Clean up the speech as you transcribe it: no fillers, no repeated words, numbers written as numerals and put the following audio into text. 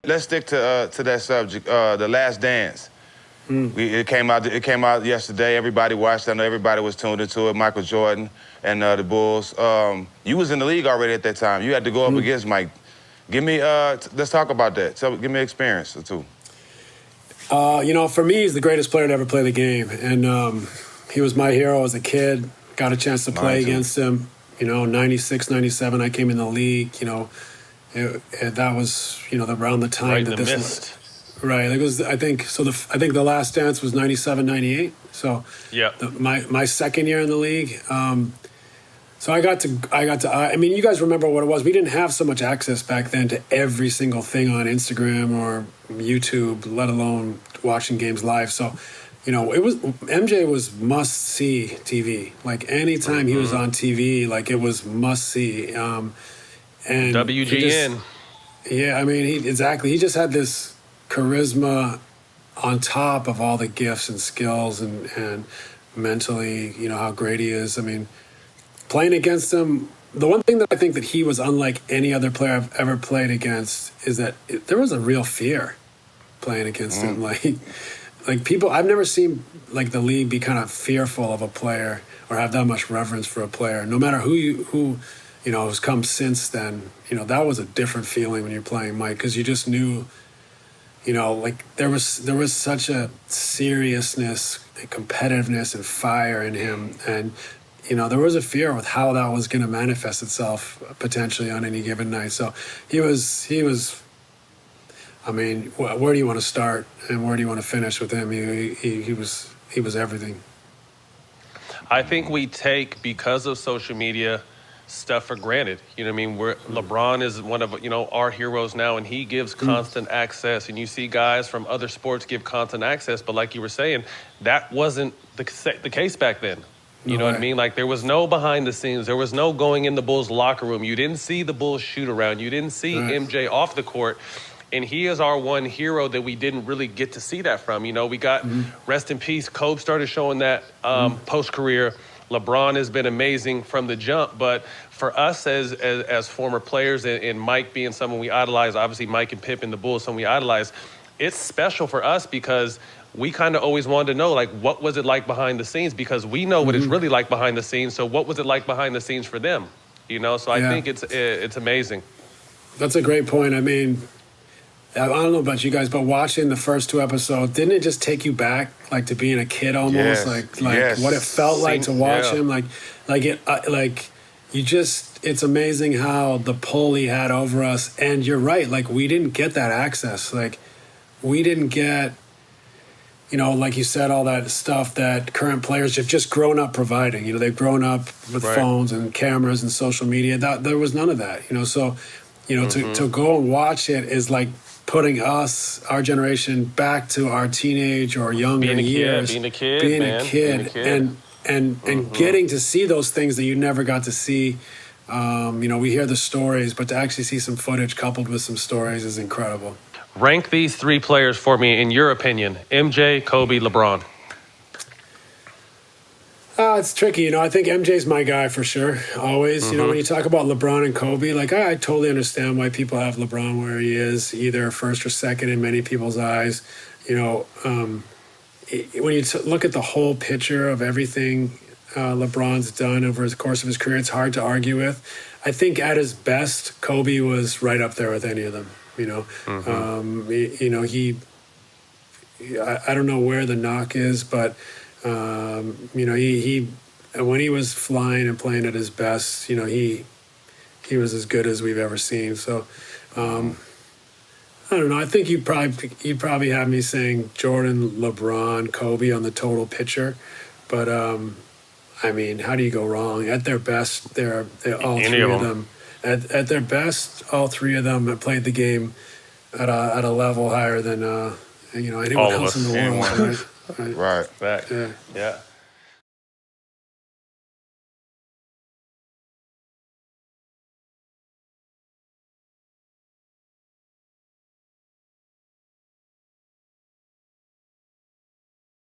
let's stick to that subject. The Last Dance. It came out yesterday. Everybody watched. I know everybody was tuned into it. Michael Jordan and the Bulls. You was in the league already at that time. You had to go up against Mike. Give me. Let's talk about that. So give me experience or two. For me, he's the greatest player to ever play the game, and he was my hero as a kid. Got a chance to play against him. 96, 97, I came in the league. That was around the time that this was. Right. It was. I think so. I think the Last Dance was 97, 98. So yeah, my second year in the league. So I got to. I mean, you guys remember what it was. We didn't have so much access back then to every single thing on Instagram or YouTube, let alone watching games live. So, it was MJ was must see TV. Like anytime he was on TV, like it was must see. And WGN. I mean, he just had this charisma on top of all the gifts and skills and mentally, how great he is. I mean, playing against him, the one thing that I think that he was unlike any other player I've ever played against is that there was a real fear playing against him. Like people, I've never seen like the league be kind of fearful of a player or have that much reverence for a player, no matter who has come since then. That was a different feeling when you're playing Mike, because you just knew, like there was such a seriousness and competitiveness and fire in him, and there was a fear with how that was going to manifest itself potentially on any given night. So he was. I mean, where do you want to start and where do you want to finish with him? He was everything. I think we take, because of social media, stuff for granted. LeBron is one of our heroes now, and he gives constant access. And you see guys from other sports give constant access, but like you were saying, that wasn't the case back then. You know what I mean? Like, there was no behind the scenes. There was no going in the Bulls locker room. You didn't see the Bulls shoot around. You didn't see MJ off the court. And he is our one hero that we didn't really get to see that from. We got, rest in peace, Kobe started showing that post-career. LeBron has been amazing from the jump. But for us as former players, and Mike being someone we idolize, obviously Mike and Pip and the Bulls, someone we idolize, it's special for us because we kind of always wanted to know, like, what was it like behind the scenes? Because we know what it's really like behind the scenes. So what was it like behind the scenes for them? So I think it's amazing. That's a great point. I mean, I don't know about you guys, but watching the first two episodes, didn't it just take you back, like, to being a kid almost? What it felt like to watch him? It's amazing how the pull he had over us. And you're right, like, we didn't get that access. Like, we didn't get, like you said, all that stuff that current players have just grown up providing. They've grown up with phones and cameras and social media. There was none of that, So, to go and watch it is like putting our generation back to our teenage or younger years. Being a kid, and getting to see those things that you never got to see. We hear the stories, but to actually see some footage coupled with some stories is incredible. Rank these three players for me, in your opinion: MJ, Kobe, LeBron. It's tricky. I think MJ's my guy for sure. Always. When you talk about LeBron and Kobe, like, I totally understand why people have LeBron where he is, either first or second in many people's eyes. When you look at the whole picture of everything LeBron's done over the course of his career, it's hard to argue with. I think at his best, Kobe was right up there with any of them. I don't know where the knock is, but he when he was flying and playing at his best, he was as good as we've ever seen. So I don't know. I think you'd probably have me saying Jordan, LeBron, Kobe on the total picture, but I mean, how do you go wrong? At their best, they're all three of them. At their best, all three of them have played the game at a level higher than anyone else in the world. Right. Right. Yeah.